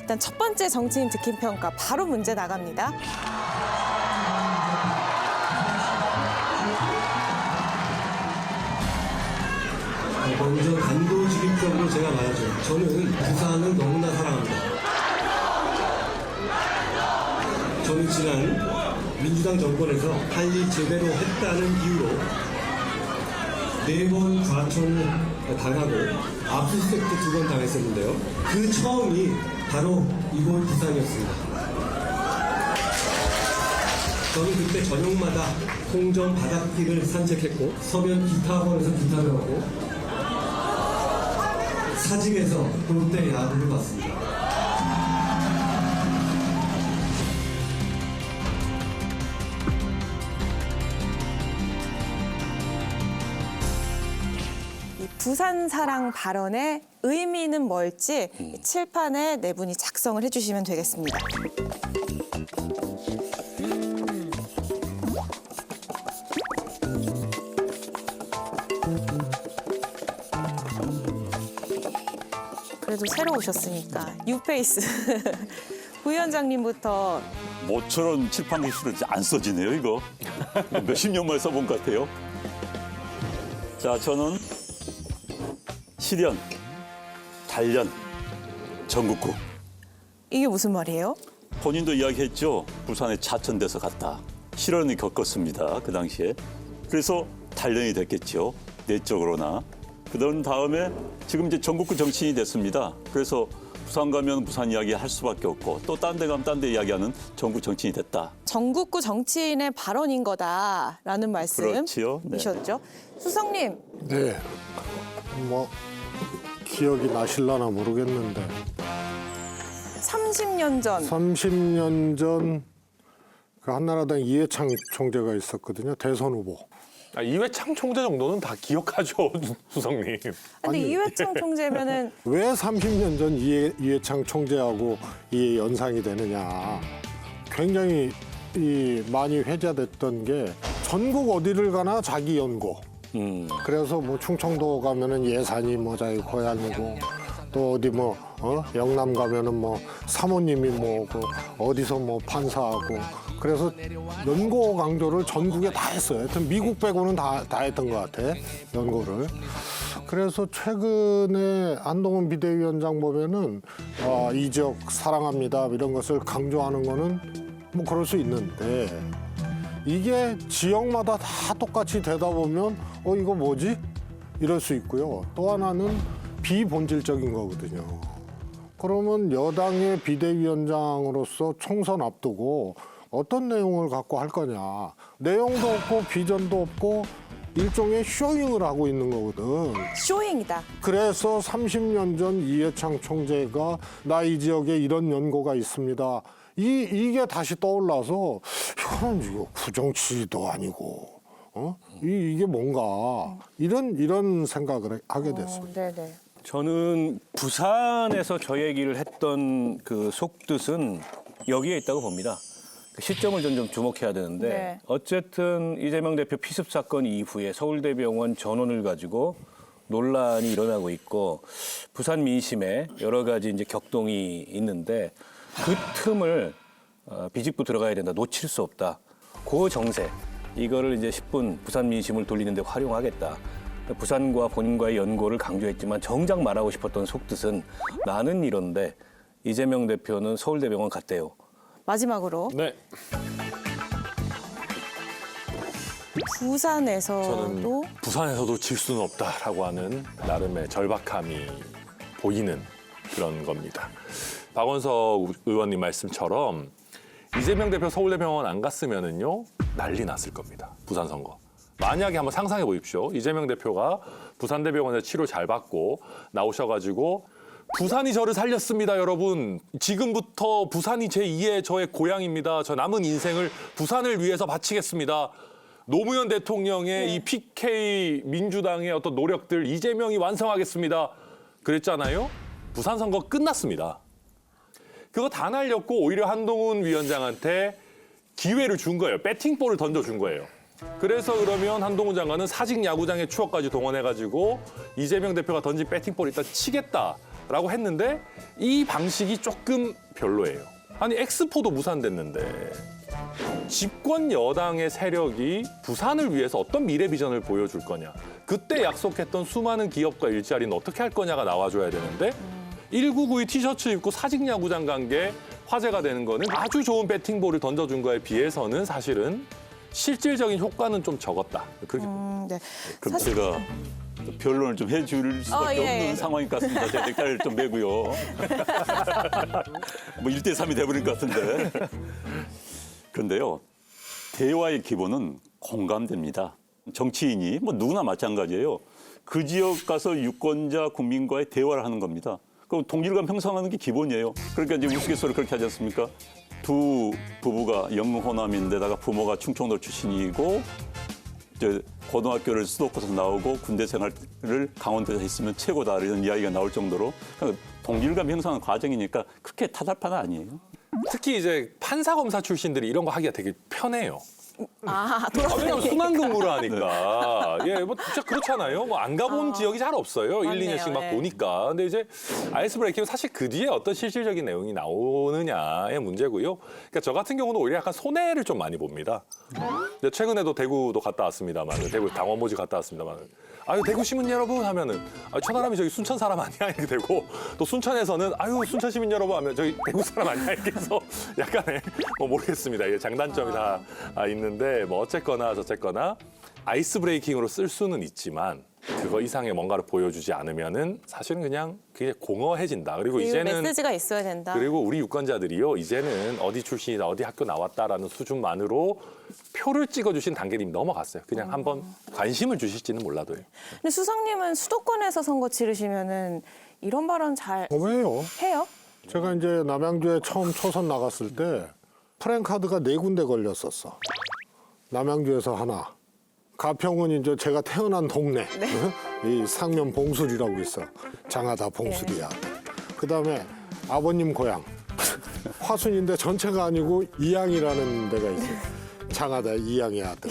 일단 첫 번째 정치인 듣기 평가 바로 문제 나갑니다. 먼저 단도직입적으로 제가 말하죠. 저는 부산을 너무나 사랑합니다. 저는 지난 민주당 정권에서 할 일 제대로 했다는 이유로 4번 과총 당하고 압수수색도 2번 당했었는데요. 그 처음이 바로 이곳 부산이었습니다. 저는 그때 저녁마다 홍정 바닷길을 산책했고 서면 기타학원에서 기타를 하고 사직에서 롯데 야구를 봤습니다. 이 부산 사랑 발언의 의미는 뭘지 이 칠판에 네 분이 작성을 해주시면 되겠습니다. 그래도 새로 오셨으니까 뉴페이스 부위원장님부터. 모처럼 칠판 글씨로 안 써지네요, 이거. 몇십 년 만에 써본 것 같아요. 자, 저는 실현, 단련, 전국구. 이게 무슨 말이에요? 본인도 이야기했죠. 부산에 차천돼서 갔다. 실현을 겪었습니다, 그 당시에. 그래서 단련이 됐겠죠, 내적으로나. 그런 다음에 지금 이제 전국구 정치인이 됐습니다. 그래서 부산 가면 부산 이야기 할 수밖에 없고 또 딴 데 가면 딴 데 이야기하는 전국 정치인이 됐다. 전국구 정치인의 발언인 거다라는 말씀이셨죠? 그렇지요. 네. 수석님. 네, 뭐 기억이 나실라나 모르겠는데 30년 전 30년 전 그 한나라당 이해창 총재가 있었거든요. 대선 후보. 이회창 총재 정도는 다 기억하죠, 수석님. 근데 아니. 이회창 총재면은 왜 30년 전 이해창 총재하고 이 연상이 되느냐. 굉장히 많이 회자됐던 게 전국 어디를 가나 자기 연고. 그래서 뭐 충청도 가면은 예산이 뭐 자기 고향이고 또 어디 뭐 영남 가면은 뭐 사모님이 뭐고 어디서 뭐 판사하고 그래서 연고 강조를 전국에 다 했어요. 하여튼 미국 빼고는 다 했던 것 같아, 연고를. 그래서 최근에 한동훈 비대위원장 보면은 이 지역 사랑합니다 이런 것을 강조하는 거는 뭐 그럴 수 있는데 이게 지역마다 다 똑같이 되다 보면 이거 뭐지? 이럴 수 있고요. 또 하나는 비본질적인 거거든요. 그러면 여당의 비대위원장으로서 총선 앞두고 어떤 내용을 갖고 할 거냐. 내용도 없고 비전도 없고 일종의 쇼잉을 하고 있는 거거든. 쇼잉이다. 그래서 30년 전 이해창 총재가 나 이 지역에 이런 연고가 있습니다. 이게 다시 떠올라서 이거는 이거 구정치도 아니고 이게 뭔가 이런 생각을 하게 됐습니다. 네네. 저는 부산에서 저 얘기를 했던 그 속뜻은 여기에 있다고 봅니다. 그 시점을 좀 주목해야 되는데 네. 어쨌든 이재명 대표 피습 사건 이후에 서울대병원 전원을 가지고 논란이 일어나고 있고 부산 민심에 여러 가지 이제 격동이 있는데 그 틈을 비집고 들어가야 된다. 놓칠 수 없다. 그 정세 이거를 이제 10분 부산 민심을 돌리는 데 활용하겠다. 부산과 본인과의 연고를 강조했지만 정작 말하고 싶었던 속뜻은 나는 이런데 이재명 대표는 서울대병원 갔대요. 마지막으로 네. 부산에서도 부산에서도 질 수는 없다라고 하는 나름의 절박함이 보이는 그런 겁니다. 박원석 의원님 말씀처럼 이재명 대표 서울대병원 안 갔으면은요 난리 났을 겁니다. 부산 선거. 만약에 한번 상상해 보십시오. 이재명 대표가 부산대병원에서 치료 잘 받고 나오셔가지고 부산이 저를 살렸습니다, 여러분. 지금부터 부산이 제2의 저의 고향입니다. 저 남은 인생을 부산을 위해서 바치겠습니다. 노무현 대통령의 이 PK 민주당의 어떤 노력들 이재명이 완성하겠습니다. 그랬잖아요. 부산 선거 끝났습니다. 그거 다 날렸고 오히려 한동훈 위원장한테 기회를 준 거예요. 배팅볼을 던져준 거예요. 그래서 그러면 한동훈 장관은 사직 야구장의 추억까지 동원해가지고 이재명 대표가 던진 배팅볼 일단 치겠다. 라고 했는데 이 방식이 조금 별로예요. 아니 엑스포도 무산됐는데 집권 여당의 세력이 부산을 위해서 어떤 미래 비전을 보여줄 거냐. 그때 약속했던 수많은 기업과 일자리는 어떻게 할 거냐가 나와줘야 되는데 1992 티셔츠 입고 사직야구장 간 게 화제가 되는 거는 아주 좋은 배팅볼을 던져준 거에 비해서는 사실은 실질적인 효과는 좀 적었다. 그렇게 네. 그럼 제가 변론을 좀 해줄 수밖에 예, 없는 예. 상황인 것 같습니다. 제가 넥타이를 좀 매고요. 뭐 1대3이 돼버린 것 같은데. 그런데요. 대화의 기본은 공감됩니다. 정치인이 뭐 누구나 마찬가지예요. 그 지역 가서 유권자 국민과의 대화를 하는 겁니다. 그럼 동질감 형성하는 게 기본이에요. 그러니까 이제 우스갯소리 그렇게 하지 않습니까? 두 부부가 영호남인데다가 부모가 충청도 출신이고 이제 고등학교를 수도권에서 나오고 군대 생활을 강원도에서 했으면 최고다 이런 이야기가 나올 정도로 그러니까 동질감 형성하는 과정이니까 그렇게 타달파는 아니에요. 특히 이제 판사 검사 출신들이 이런 거 하기가 되게 편해요. 왜냐면 돌아다니니까. 순환 근무를 하니까. 예, 뭐 진짜 그렇잖아요. 뭐 안 가본 지역이 잘 없어요. 1, 맞네요. 2년씩 막 네. 보니까. 근데 이제 아이스 브레이킹은 사실 그 뒤에 어떤 실질적인 내용이 나오느냐의 문제고요. 그러니까 저 같은 경우는 오히려 약간 손해를 좀 많이 봅니다. 근데 최근에도 대구도 갔다 왔습니다만, 대구 당원모지 갔다 왔습니다만. 아유 대구 시민 여러분 하면은 저 사람이 저기 순천 사람 아니야 이렇게 되고 또 순천에서는 아유 순천 시민 여러분 하면 저기 대구 사람 아니야 이렇게 해서 약간의 뭐 모르겠습니다. 이게 장단점이 다 있는데 뭐 어쨌거나 저쨌거나 아이스 브레이킹으로 쓸 수는 있지만 그거 이상의 뭔가를 보여주지 않으면은 사실은 그냥 그게 공허해진다. 그리고 이제는 메시지가 있어야 된다. 그리고 우리 유권자들이요 이제는 어디 출신이다 어디 학교 나왔다라는 수준만으로 표를 찍어주신 단계를 이미 넘어갔어요. 그냥 한번 관심을 주실지는 몰라도요. 근데 수석님은 수도권에서 선거 치르시면은 이런 발언 잘 왜요? 해요? 제가 이제 남양주에 처음 초선 나갔을 때 프랜카드가 4군데 걸렸었어. 남양주에서 하나. 가평은 이제 제가 태어난 동네. 이 상면 봉술이라고 있어. 장하다 봉술이야. 그다음에 아버님 고향. 화순인데 전체가 아니고 이양이라는 데가 있어요. 장하다 이양의 아들.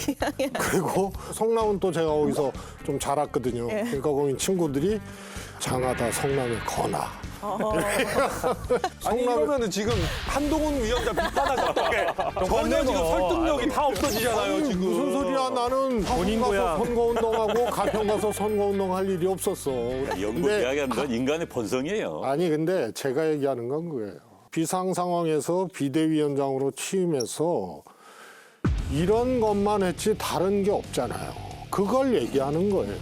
그리고 성남은 또 제가 거기서 좀 자랐거든요. 그러니까 거기 친구들이 장하다 성남의 건아. 아니 이러면은 지금 한동훈 위원장 비판하자 어떡해. 전혀 지금 설득력이 다 없어지잖아요 지금. 무슨 소리야 나는 본인 가서 선거운동하고 가평 가서 선거운동 할 일이 없었어. 연구 이야기하는 건 인간의 본성이에요. 아니 근데 제가 얘기하는 건 그거예요. 비상 상황에서 비대위원장으로 취임해서 이런 것만 했지 다른 게 없잖아요. 그걸 얘기하는 거예요.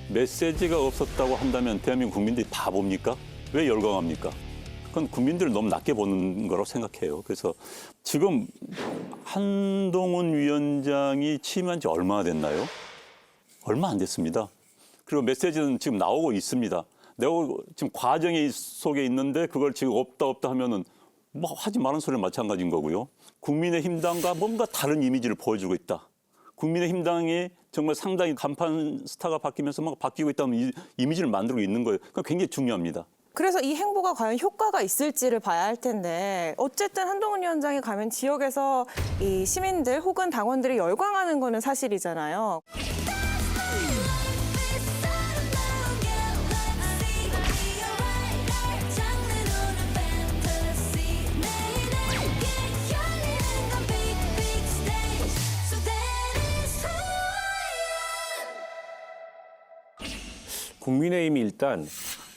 메시지가 없었다고 한다면 대한민국 국민들이 바보입니까? 왜 열광합니까? 그건 국민들을 너무 낮게 보는 거라고 생각해요. 그래서 지금 한동훈 위원장이 취임한 지 얼마나 됐나요? 얼마 안 됐습니다. 그리고 메시지는 지금 나오고 있습니다. 내가 지금 과정이 속에 있는데 그걸 지금 없다 하면은 뭐 하지 말은 소리는 마찬가지인 거고요. 국민의힘당과 뭔가 다른 이미지를 보여주고 있다. 국민의힘당이 정말 상당히 간판 스타가 바뀌면서 막 바뀌고 있다는 이미지를 만들고 있는 거예요. 그건 굉장히 중요합니다. 그래서 이 행보가 과연 효과가 있을지를 봐야 할 텐데 어쨌든 한동훈 위원장이 가면 지역에서 이 시민들 혹은 당원들이 열광하는 거는 사실이잖아요. 국민의힘이 일단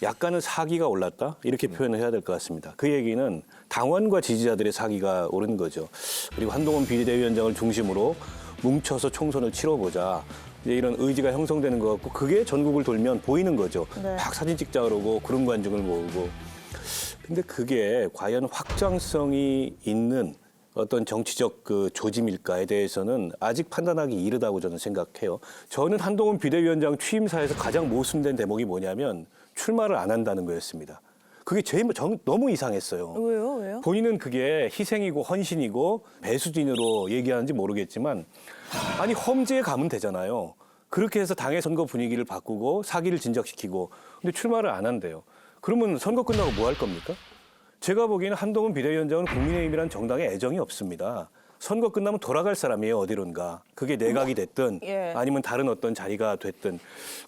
약간은 사기가 올랐다 이렇게 표현을 해야 될 것 같습니다. 그 얘기는 당원과 지지자들의 사기가 오른 거죠. 그리고 한동훈 비대위원장을 중심으로 뭉쳐서 총선을 치러보자 이제 이런 의지가 형성되는 것 같고 그게 전국을 돌면 보이는 거죠. 네. 막 사진 찍자 그러고 구름 관중을 모으고. 근데 그게 과연 확장성이 있는 어떤 정치적 그 조짐일까에 대해서는 아직 판단하기 이르다고 저는 생각해요. 저는 한동훈 비대위원장 취임사에서 가장 모순된 대목이 뭐냐면 출마를 안 한다는 거였습니다. 그게 너무 이상했어요. 왜요? 본인은 그게 희생이고 헌신이고 배수진으로 얘기하는지 모르겠지만 아니 험지에 가면 되잖아요. 그렇게 해서 당의 선거 분위기를 바꾸고 사기를 진작시키고 근데 출마를 안 한대요. 그러면 선거 끝나고 뭐 할 겁니까? 제가 보기에는 한동훈 비대위원장은 국민의힘이라는 정당에 애정이 없습니다. 선거 끝나면 돌아갈 사람이에요, 어디론가. 그게 내각이 됐든 예. 아니면 다른 어떤 자리가 됐든.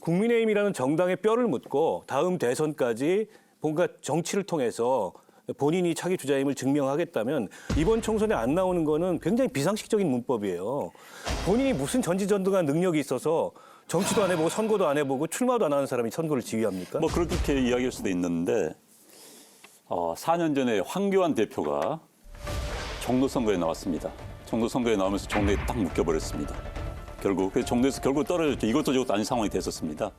국민의힘이라는 정당에 뼈를 묻고 다음 대선까지 뭔가 정치를 통해서 본인이 차기 주자임을 증명하겠다면 이번 총선에 안 나오는 거는 굉장히 비상식적인 문법이에요. 본인이 무슨 전지전능한 능력이 있어서 정치도 안 해보고 선거도 안 해보고 출마도 안 하는 사람이 선거를 지휘합니까? 뭐 그렇게 이야기할 수도 있는데 4년 전에 황교안 대표가 종로 선거에 나왔습니다. 종로 선거에 나오면서 종로에 딱 묶여버렸습니다. 결국 그래서 종로에서 결국 떨어졌죠. 이것도 저것도 아닌 상황이 됐었습니다.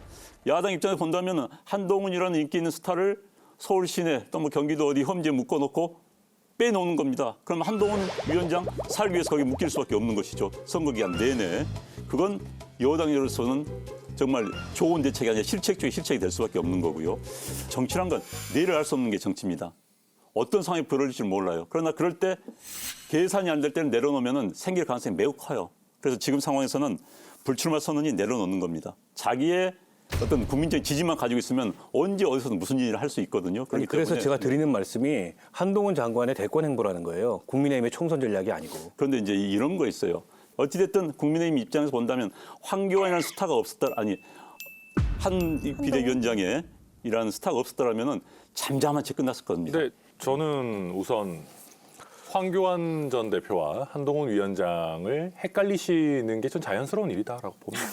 야당 입장에서 본다면 한동훈이라는 인기 있는 스타를 서울 시내 또 뭐 경기도 어디 험지에 묶어놓고 빼놓는 겁니다. 그럼 한동훈 위원장 살기 위해서 거기 묶일 수밖에 없는 것이죠. 선거 기간 내내. 그건 여당으로서는 정말 좋은 대책이 아니라 실책 중에 실책이 될 수밖에 없는 거고요. 정치란 건 내일을 알 수 없는 게 정치입니다. 어떤 상황이 벌어질지 몰라요. 그러나 그럴 때 계산이 안 될 때는 내려놓으면 생길 가능성이 매우 커요. 그래서 지금 상황에서는 불출마 선언이 내려놓는 겁니다. 자기의 어떤 국민적인 지지만 가지고 있으면 언제 어디서든 무슨 일을 할 수 있거든요. 그렇기 그래서 때문에 제가 드리는 말씀이 한동훈 장관의 대권 행보라는 거예요. 국민의힘의 총선 전략이 아니고. 그런데 이제 이런 거 있어요. 어찌됐든 국민의힘 입장에서 본다면 황교안이라는 스타가 없었다, 아니 한 비대위원장의 이라는 스타가 없었더라면은 잠잠한 채 끝났을 겁니다. 근데 저는 우선 황교안 전 대표와 한동훈 위원장을 헷갈리시는 게 좀 자연스러운 일이다라고 봅니다.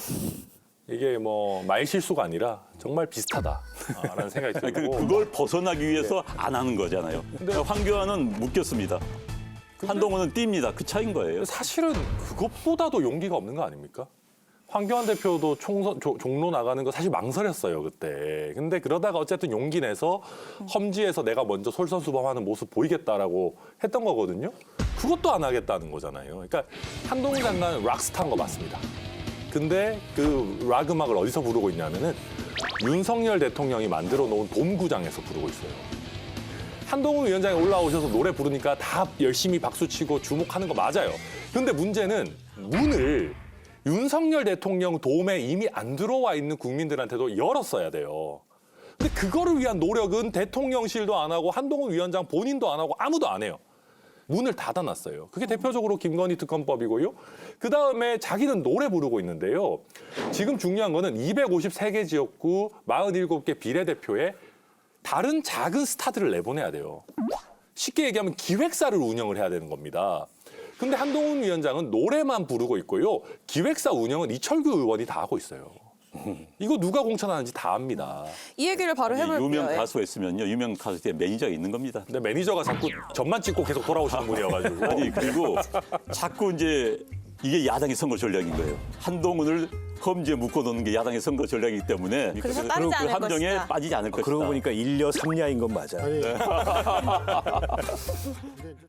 이게 뭐 말실수가 아니라 정말 비슷하다라는 생각이 들고 그걸 벗어나기 위해서 안 하는 거잖아요. 황교안은 묶였습니다. 한동훈은 뜁니다. 그 차이인 거예요. 사실은 그것보다도 용기가 없는 거 아닙니까? 황교안 대표도 총선 종로 나가는 거 사실 망설였어요 그때. 근데 그러다가 어쨌든 용기 내서 험지에서 내가 먼저 솔선수범하는 모습 보이겠다라고 했던 거거든요. 그것도 안 하겠다는 거잖아요. 그러니까 한동훈 장관은 락스타인 거 맞습니다. 근데 그 락 음악을 어디서 부르고 있냐면은 윤석열 대통령이 만들어 놓은 돔구장에서 부르고 있어요. 한동훈 위원장이 올라오셔서 노래 부르니까 다 열심히 박수치고 주목하는 거 맞아요. 근데 문제는 문을 윤석열 대통령 돔에 이미 안 들어와 있는 국민들한테도 열었어야 돼요. 근데 그거를 위한 노력은 대통령실도 안 하고 한동훈 위원장 본인도 안 하고 아무도 안 해요. 문을 닫아놨어요. 그게 대표적으로 김건희 특검법이고요. 그다음에 자기는 노래 부르고 있는데요. 지금 중요한 거는 253개 지역구 47개 비례대표에 다른 작은 스타들을 내보내야 돼요. 쉽게 얘기하면 기획사를 운영을 해야 되는 겁니다. 근데 한동훈 위원장은 노래만 부르고 있고요. 기획사 운영은 이철규 의원이 다 하고 있어요. 이거 누가 공천하는지 다 압니다. 이 얘기를 바로 해볼게요. 유명 예. 가수가 있으면요. 유명 가수 뒤에 매니저가 있는 겁니다. 근데 매니저가 자꾸 점만 찍고 계속 돌아오시는 분이어가지고. 아니 그리고 자꾸 이제 이게 야당의 선거 전략인 거예요. 한동훈을 험지에 묶어놓는 게 야당의 선거 전략이기 때문에 그래서 그 빠지지 않을 함정에 것이다. 빠지지 않을 것이다. 그러고 보니까 일녀 삼녀인 건 맞아요. 아니